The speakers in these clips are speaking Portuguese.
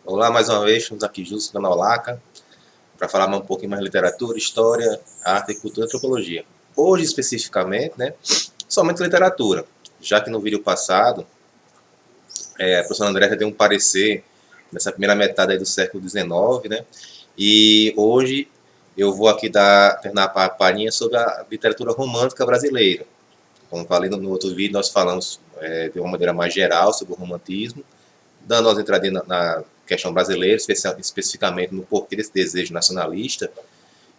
Olá, mais uma vez, estamos aqui juntos no canal Laca para falar um pouquinho mais de literatura, história, arte, cultura e antropologia. Hoje, especificamente, né, somente literatura, já que no vídeo passado, a professora André já deu um parecer nessa primeira metade aí do século XIX, né, e hoje eu vou aqui terminar a palhinha sobre a literatura romântica brasileira. Como falei no outro vídeo, nós falamos de uma maneira mais geral sobre o romantismo, dando as entradinhas na questão brasileira, especificamente no porquê desse desejo nacionalista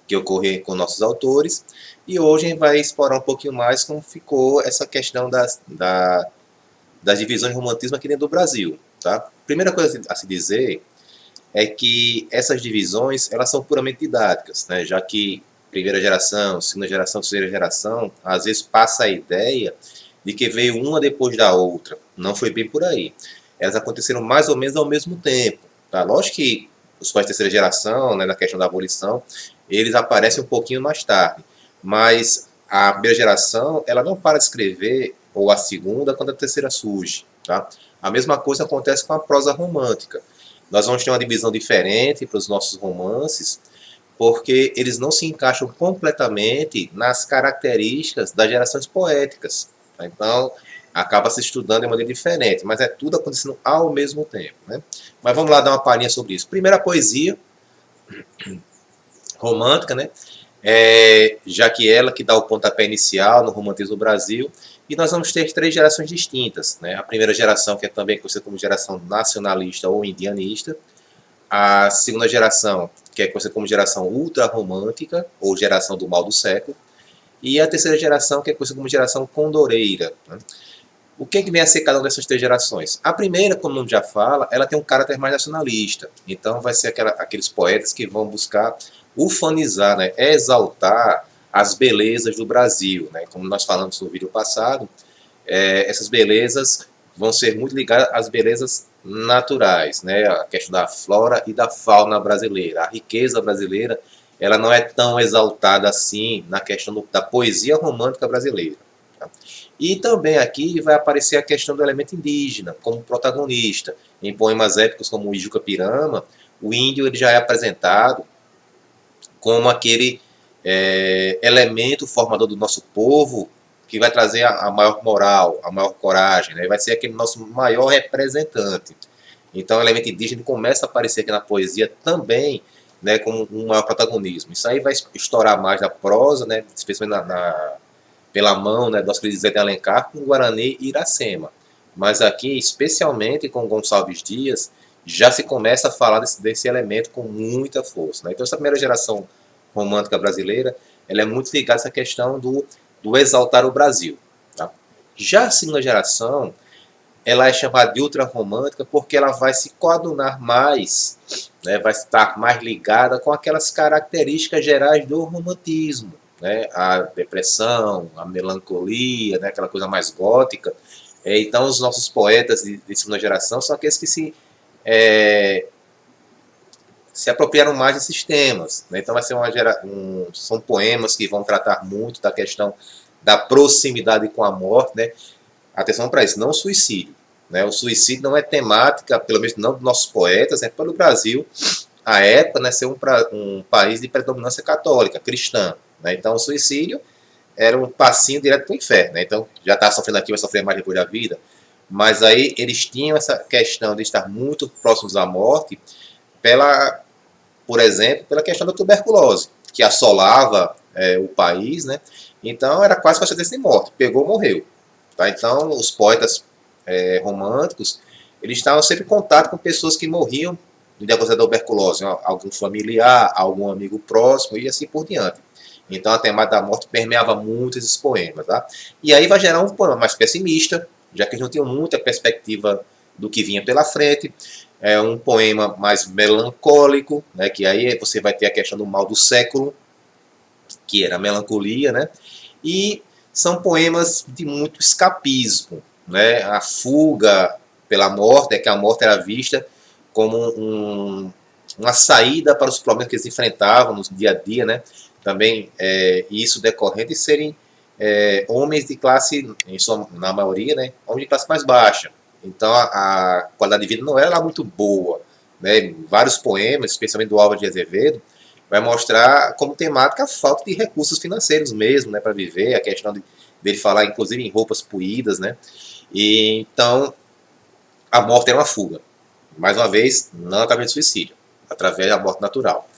que ocorre com nossos autores. E hoje a gente vai explorar um pouquinho mais como ficou essa questão das divisões de romantismo aqui dentro do Brasil. Tá? Primeira coisa a se dizer é que essas divisões elas são puramente didáticas, né? Já que primeira geração, segunda geração, terceira geração, às vezes passa a ideia de que veio uma depois da outra. Não foi bem por aí. Elas aconteceram mais ou menos ao mesmo tempo. Tá? Lógico que os pais de terceira geração, né, na questão da abolição, eles aparecem um pouquinho mais tarde. Mas a primeira geração, ela não para de escrever, ou a segunda, quando a terceira surge. Tá? A mesma coisa acontece com a prosa romântica. Nós vamos ter uma divisão diferente para os nossos romances, porque eles não se encaixam completamente nas características das gerações poéticas. Então, acaba se estudando de maneira diferente, mas é tudo acontecendo ao mesmo tempo. Né? Mas vamos lá dar uma palhinha sobre isso. Primeiro, a poesia romântica, né? Já que ela que dá o pontapé inicial no romantismo do Brasil, e nós vamos ter três gerações distintas. Né? A primeira geração, que é também conhecida como geração nacionalista ou indianista, a segunda geração, que é conhecida como geração ultra-romântica, ou geração do mal do século, e a terceira geração, que é conhecida como geração condoreira. Né? O que vem a ser cada uma dessas três gerações? A primeira, como o nome já fala, ela tem um caráter mais nacionalista. Então, vai ser aqueles poetas que vão buscar ufanizar, né? Exaltar as belezas do Brasil. Né? Como nós falamos no vídeo passado, essas belezas vão ser muito ligadas às belezas naturais, né? A questão da flora e da fauna brasileira. A riqueza brasileira ela não é tão exaltada assim na questão da poesia romântica brasileira. Tá? E também aqui vai aparecer a questão do elemento indígena como protagonista. Em poemas épicos como o Ijuca Pirama, o índio ele já é apresentado como aquele elemento formador do nosso povo que vai trazer a maior moral, a maior coragem, né? Vai ser aquele nosso maior representante. Então, o elemento indígena começa a aparecer aqui na poesia também, né, como um maior protagonismo. Isso aí vai estourar mais na prosa, né, especialmente pela mão, né, do nosso querido Zé de Alencar com Guarani e Iracema. Mas aqui, especialmente com Gonçalves Dias, já se começa a falar desse elemento com muita força. Né? Então, essa primeira geração romântica brasileira, ela é muito ligada a essa questão do exaltar o Brasil. Tá? Já a segunda geração, ela é chamada de ultrarromântica porque ela vai se coadunar mais, né, vai estar mais ligada com aquelas características gerais do romantismo. Né, a depressão, a melancolia, né, aquela coisa mais gótica. Então, os nossos poetas de segunda geração são aqueles que é, se apropriaram mais desses temas. Né? Então, vai ser são poemas que vão tratar muito da questão da proximidade com a morte. Né? Atenção para isso, não o suicídio. Né? O suicídio não é temática, pelo menos não dos nossos poetas, é pelo Brasil, a época, né, ser um país de predominância católica, cristã. Né? Então, o suicídio era um passinho direto para o inferno. Né? Então, já está sofrendo aqui, vai sofrer mais depois da vida. Mas aí eles tinham essa questão de estar muito próximos à morte, por exemplo, pela questão da tuberculose, que assolava o país. Né? Então, era quase uma sentença de morte. Pegou, morreu. Tá? Então, os poetas românticos, eles estavam sempre em contato com pessoas que morriam de decorrência da tuberculose, algum familiar, algum amigo próximo e assim por diante. Então, a temática da morte permeava muito esses poemas. Tá? E aí vai gerar um poema mais pessimista, já que eles não tinham muita perspectiva do que vinha pela frente. É um poema mais melancólico, né, que aí você vai ter a questão do mal do século, que era a melancolia, né? E são poemas de muito escapismo, né? A fuga pela morte, é que a morte era vista como uma saída para os problemas que eles enfrentavam no dia a dia, né? Também isso decorrente de serem homens de classe, na maioria, né? Homens de classe mais baixa. Então a qualidade de vida não era lá muito boa, né, vários poemas, especialmente do Álvaro de Azevedo, vai mostrar como temática a falta de recursos financeiros mesmo, né, para viver, a questão dele falar, inclusive, em roupas puídas, né, e então a morte era uma fuga. Mais uma vez, não através de suicídio, através da morte natural.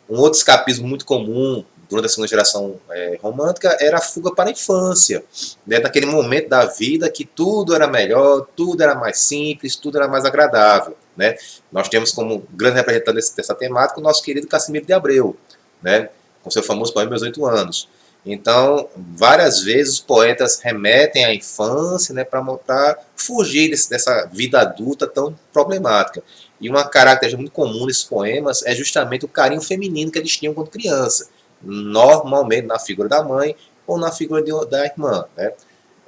Um outro escapismo muito comum durante a segunda geração romântica era a fuga para a infância, né? Naquele momento da vida que tudo era melhor, tudo era mais simples, tudo era mais agradável, né? Nós temos como grande representante dessa temática o nosso querido Cassimiro de Abreu, né? Com seu famoso poema Meus 8 anos. Então, várias vezes os poetas remetem à infância, né, para fugir dessa vida adulta tão problemática. E uma característica muito comum nesses poemas é justamente o carinho feminino que eles tinham quando criança, normalmente na figura da mãe ou na figura da irmã. Né?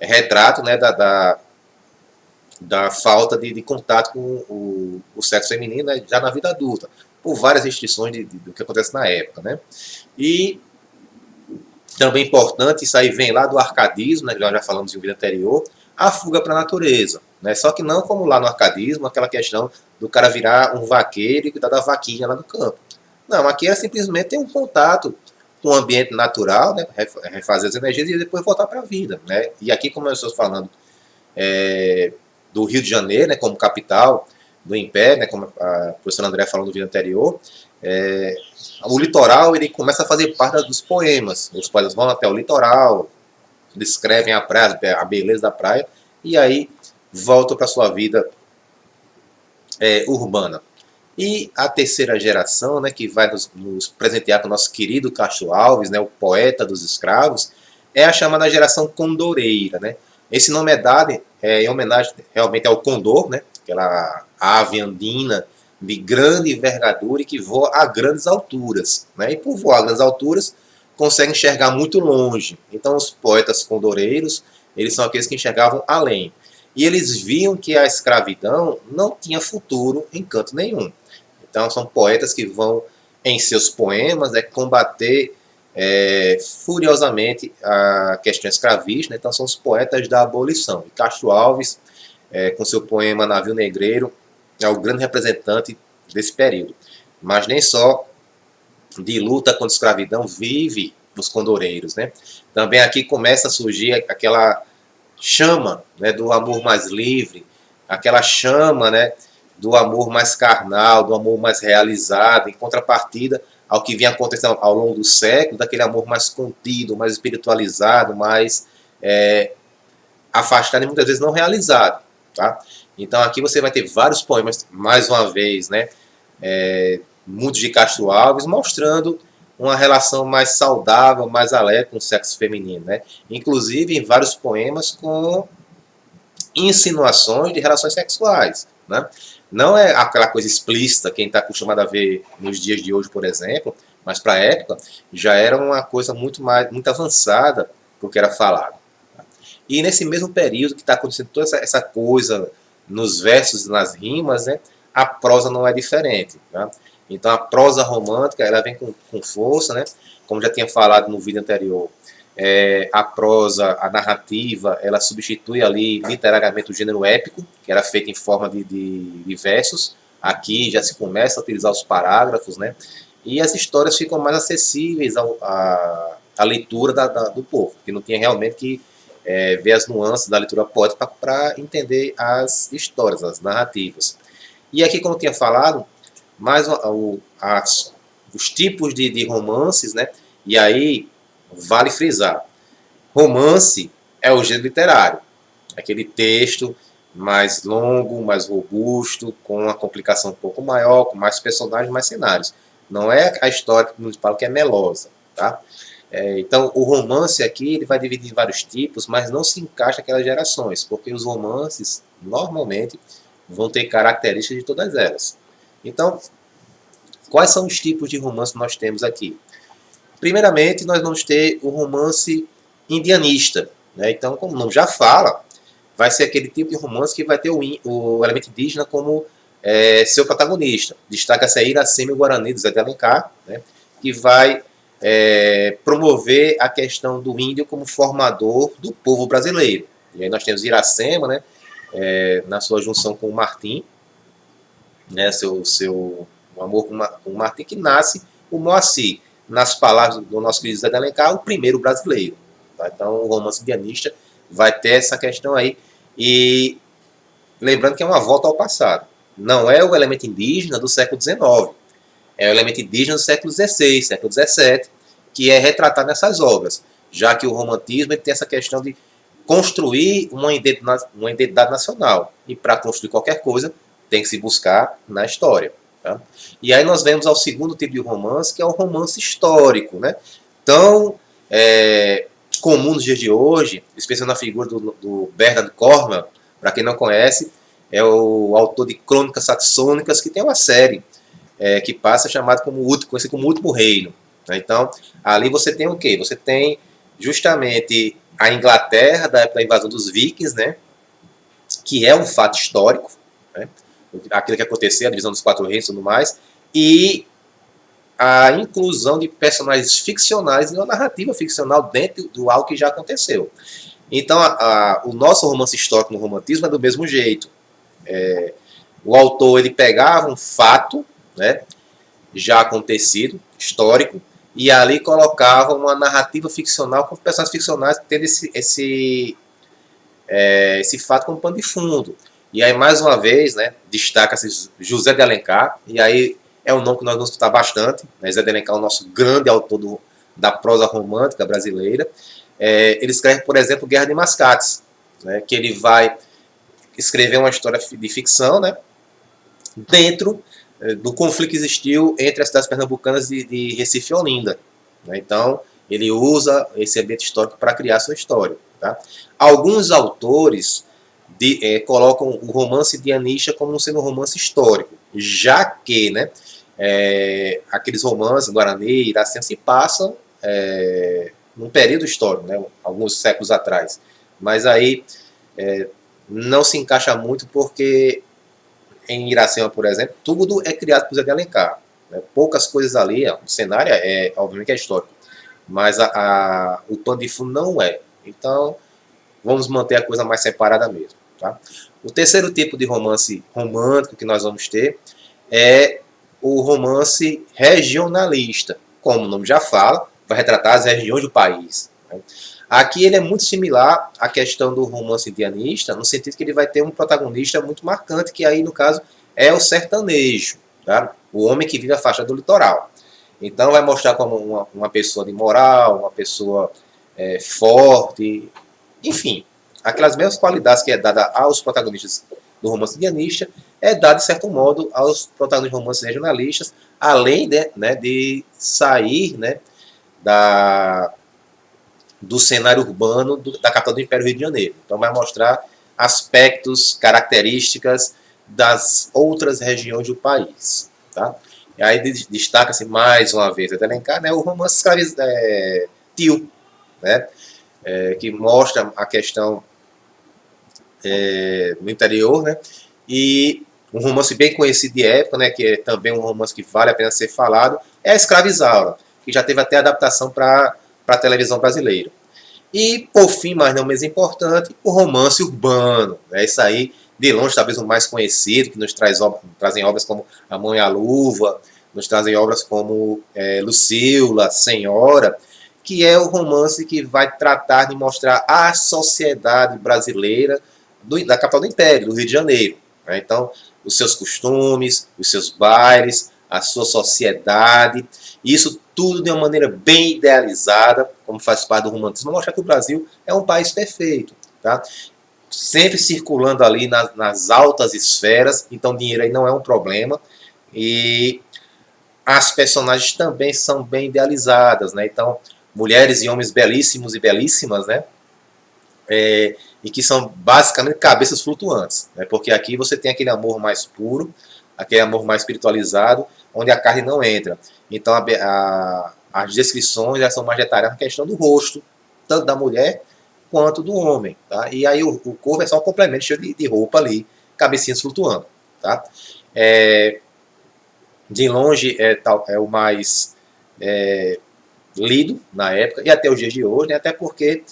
É retrato, né, da falta de contato com o sexo feminino, né, já na vida adulta, por várias restrições do que acontece na época. Né? E também importante, isso aí vem lá do arcadismo, né, nós já falamos em um vídeo anterior, a fuga para a natureza. Né? Só que não como lá no arcadismo, aquela questão do cara virar um vaqueiro e cuidar da vaquinha lá no campo. Não, aqui é simplesmente ter um contato com o ambiente natural, né? Refazer as energias e depois voltar para a vida. Né? E aqui, como eu estou falando do Rio de Janeiro, né, como capital do Império, né, como a professora André falou no vídeo anterior, o litoral ele começa a fazer parte dos poemas. Os poetas vão até o litoral, descrevem a praia, a beleza da praia, e aí voltam para sua vida urbana. E a terceira geração, né, que vai nos presentear com o nosso querido Castro Alves, né, o poeta dos escravos, é a chamada geração condoreira. Né? Esse nome é dado em homenagem realmente ao condor, né, aquela ave andina de grande envergadura e que voa a grandes alturas. Né? E por voar a grandes alturas, consegue enxergar muito longe. Então os poetas condoreiros, eles são aqueles que enxergavam além. E eles viam que a escravidão não tinha futuro em canto nenhum. Então são poetas que vão, em seus poemas, combater furiosamente a questão escravista. Né? Então são os poetas da abolição. E Castro Alves, com seu poema Navio Negreiro, é o grande representante desse período. Mas nem só de luta contra a escravidão vive os condoreiros. Né? Também aqui começa a surgir aquela chama, né, do amor mais livre, aquela chama, né, do amor mais carnal, do amor mais realizado, em contrapartida ao que vinha acontecendo ao longo do século, daquele amor mais contido, mais espiritualizado, mais afastado e muitas vezes não realizado. Tá? Então aqui você vai ter vários poemas, mais uma vez, né, muitos de Castro Alves, mostrando uma relação mais saudável, mais alegre com o sexo feminino. Né? Inclusive em vários poemas com insinuações de relações sexuais. Né? Não é aquela coisa explícita, quem está acostumado a ver nos dias de hoje, por exemplo, mas para a época já era uma coisa muito avançada do que era falado. Tá? E nesse mesmo período que está acontecendo toda essa coisa nos versos e nas rimas, né, a prosa não é diferente. Tá? Então a prosa romântica ela vem com força, né? Como já tinha falado no vídeo anterior, a prosa, a narrativa, ela substitui ali literariamente o gênero épico, que era feito em forma de versos. Aqui já se começa a utilizar os parágrafos, né? E as histórias ficam mais acessíveis à leitura do povo, que não tinha realmente que ver as nuances da leitura poética para entender as histórias, as narrativas. E aqui, como eu tinha falado, mais os tipos de romances, né? E aí vale frisar, romance é o gênero literário, aquele texto mais longo, mais robusto, com uma complicação um pouco maior, com mais personagens, mais cenários. Não é a história principal que é melosa, tá? Então o romance aqui ele vai dividir em vários tipos, mas não se encaixa aquelas gerações, porque os romances normalmente vão ter características de todas elas. Então, quais são os tipos de romance que nós temos aqui? Primeiramente, nós vamos ter o romance indianista. Né? Então, como o nome já fala, vai ser aquele tipo de romance que vai ter o elemento indígena como seu protagonista. Destaca-se aí Iracema Guarani, do Zé de Alencar, né? Que vai promover a questão do índio como formador do povo brasileiro. E aí nós temos Iracema, né? Na sua junção com o Martim, né, um amor com o Martim, que nasce o Moacir, nas palavras do nosso querido Zé de Alencar, o primeiro brasileiro. Tá? Então, o romance indianista vai ter essa questão aí. E lembrando que é uma volta ao passado. Não é o elemento indígena do século XIX, é o elemento indígena do século XVI, século XVII, que é retratado nessas obras, já que o romantismo ele tem essa questão de construir uma identidade nacional. E para construir qualquer coisa, tem que se buscar na história. Tá? E aí nós vemos ao segundo tipo de romance, que é o romance histórico. Né? Tão comum nos dias de hoje, especialmente na figura do Bernard Cornwell, para quem não conhece, é o autor de Crônicas Saxônicas, que tem uma série que passa chamado conhecido como Último Reino. Né? Então, ali você tem o quê? Você tem justamente a Inglaterra da época da invasão dos vikings, né? Que é um fato histórico, né? Aquilo que aconteceu, a divisão dos quatro reinos e tudo mais, e a inclusão de personagens ficcionais e uma narrativa ficcional dentro do algo que já aconteceu. Então, o nosso romance histórico no romantismo é do mesmo jeito. O autor ele pegava um fato, né, já acontecido, histórico, e ali colocava uma narrativa ficcional com personagens ficcionais tendo esse fato como pano de fundo. E aí, mais uma vez, né, destaca-se José de Alencar, e aí é um nome que nós vamos escutar bastante. Né, José de Alencar é o nosso grande autor da prosa romântica brasileira. Ele escreve, por exemplo, Guerra de Mascates, né, que ele vai escrever uma história de ficção, né, dentro do conflito que existiu entre as cidades pernambucanas de Recife e Olinda. Né? Então, ele usa esse ambiente histórico para criar sua história. Tá? Alguns autores colocam o romance indianista como sendo um romance histórico, já que né, aqueles romances, Guarani e Iracema, se passam num período histórico, né, alguns séculos atrás. Mas aí não se encaixa muito porque em Iracema, por exemplo, tudo é criado por Zé de Alencar. Né? Poucas coisas ali, o cenário obviamente é histórico, mas o pano de fundo não é. Então, vamos manter a coisa mais separada mesmo. Tá? O terceiro tipo de romance romântico que nós vamos ter é o romance regionalista. Como o nome já fala, vai retratar as regiões do país. Né? Aqui ele é muito similar à questão do romance indianista, no sentido que ele vai ter um protagonista muito marcante, que aí, no caso, é o sertanejo, tá? O homem que vive a faixa do litoral. Então vai mostrar como uma pessoa de moral, uma pessoa forte, enfim, aquelas mesmas qualidades que é dada aos protagonistas do romance indianista, é dada, de certo modo, aos protagonistas de romances regionalistas, além de sair né, do cenário urbano da capital do Império Rio de Janeiro. Então vai mostrar aspectos, características das outras regiões do país. Tá? E aí destaca-se mais uma vez, até Alencar, né, o romance tio, né, que mostra a questão no interior, né, e um romance bem conhecido de época, né, que é também um romance que vale a pena ser falado, é a Escrava Isaura, que já teve até adaptação para a televisão brasileira. E, por fim, mas não menos importante, o romance urbano. Né? Isso aí, de longe, talvez o mais conhecido, que nos trazem obras como A Mão e a Luva, nos trazem obras como Lucila, Senhora, que é o romance que vai tratar de mostrar a sociedade brasileira da capital do Império, do Rio de Janeiro. Né? Então, os seus costumes, os seus bailes, a sua sociedade, isso tudo de uma maneira bem idealizada, como faz parte do romantismo, mostrar que o Brasil é um país perfeito. Tá? Sempre circulando ali nas altas esferas, então dinheiro aí não é um problema. E as personagens também são bem idealizadas, né? Então, mulheres e homens belíssimos e belíssimas, né? E que são basicamente cabeças flutuantes, né? Porque aqui você tem aquele amor mais puro, aquele amor mais espiritualizado, onde a carne não entra. Então as descrições já são mais detalhadas na questão do rosto, tanto da mulher quanto do homem. Tá? E aí o corpo é só um complemento cheio de roupa ali, cabecinhas flutuando. Tá? De longe é o mais lido na época e até os dias de hoje, né? Até porque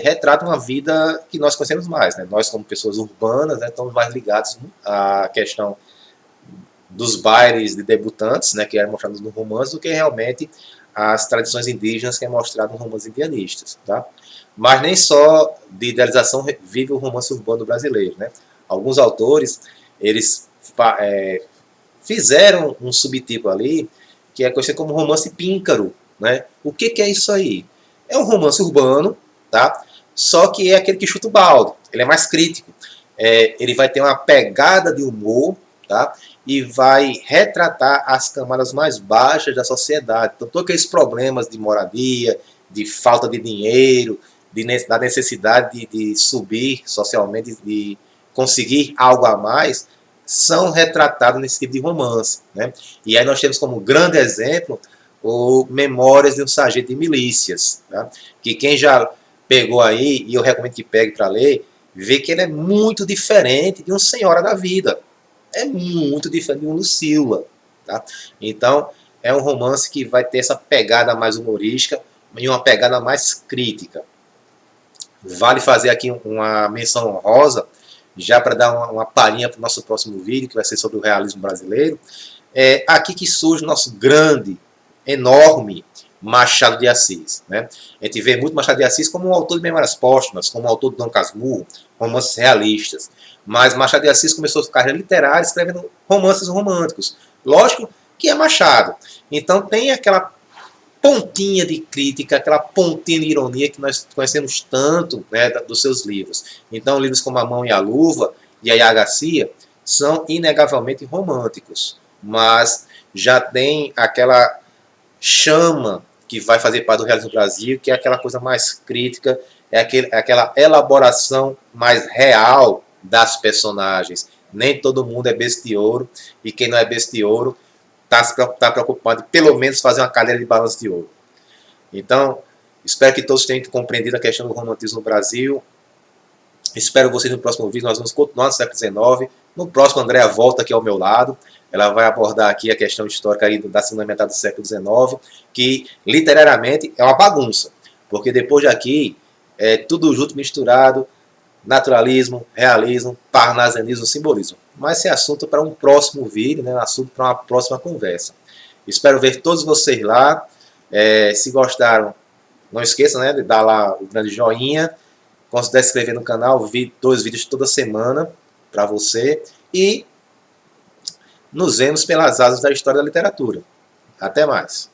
retrata uma vida que nós conhecemos mais. Né? Nós, como pessoas urbanas, né, estamos mais ligados à questão dos bailes de debutantes, né, que eram mostrados no romance, do que realmente as tradições indígenas que é mostrado no romance indianistas, tá? Mas nem só de idealização vive o romance urbano brasileiro, né? Alguns autores, eles fizeram um subtipo ali, que é conhecido como romance píncaro, né? O que é isso aí? É um romance urbano, tá? Só que é aquele que chuta o balde, ele é mais crítico. Ele vai ter uma pegada de humor, tá? E vai retratar as camadas mais baixas da sociedade. Então, todos aqueles problemas de moradia, de falta de dinheiro, da necessidade de subir socialmente, de conseguir algo a mais, são retratados nesse tipo de romance, né? E aí nós temos como grande exemplo o Memórias de um Sargento de Milícias, tá? Que quem já pegou aí, e eu recomendo que pegue para ler, vê que ele é muito diferente de um Senhora da Vida. É muito diferente de um Lucila, tá? Então, é um romance que vai ter essa pegada mais humorística e uma pegada mais crítica. Vale fazer aqui uma menção honrosa, já para dar uma palhinha para o nosso próximo vídeo, que vai ser sobre o realismo brasileiro. É aqui que surge o nosso grande, enorme Machado de Assis, né? A gente vê muito Machado de Assis como um autor de Memórias Póstumas, como autor de Dom Casmurro, romances realistas. Mas Machado de Assis começou a sua carreira literária escrevendo romances românticos. Lógico que é Machado. Então tem aquela pontinha de crítica, aquela pontinha de ironia que nós conhecemos tanto, né, dos seus livros. Então, livros como A Mão e a Luva e A Garcia são inegavelmente românticos, mas já tem aquela chama que vai fazer parte do realismo do Brasil, que é aquela coisa mais crítica, aquela elaboração mais real das personagens. Nem todo mundo é besta de ouro, e quem não é besta de ouro está preocupado em pelo menos fazer uma cadeira de balanço de ouro. Então, espero que todos tenham compreendido a questão do romantismo no Brasil. Espero vocês no próximo vídeo. Nós vamos continuar no século XIX. No próximo, a Andrea volta aqui ao meu lado. Ela vai abordar aqui a questão histórica aí da segunda metade do século XIX, que literariamente é uma bagunça, porque depois de aqui é tudo junto, misturado, naturalismo, realismo, parnasianismo, simbolismo. Mas esse é assunto para um próximo vídeo, né? Assunto para uma próxima conversa. Espero ver todos vocês lá. Se gostaram, não esqueçam, né, de dar lá o grande joinha. Considere se inscrever no canal, 2 vídeos toda semana para você. E nos vemos pelas asas da história da literatura. Até mais.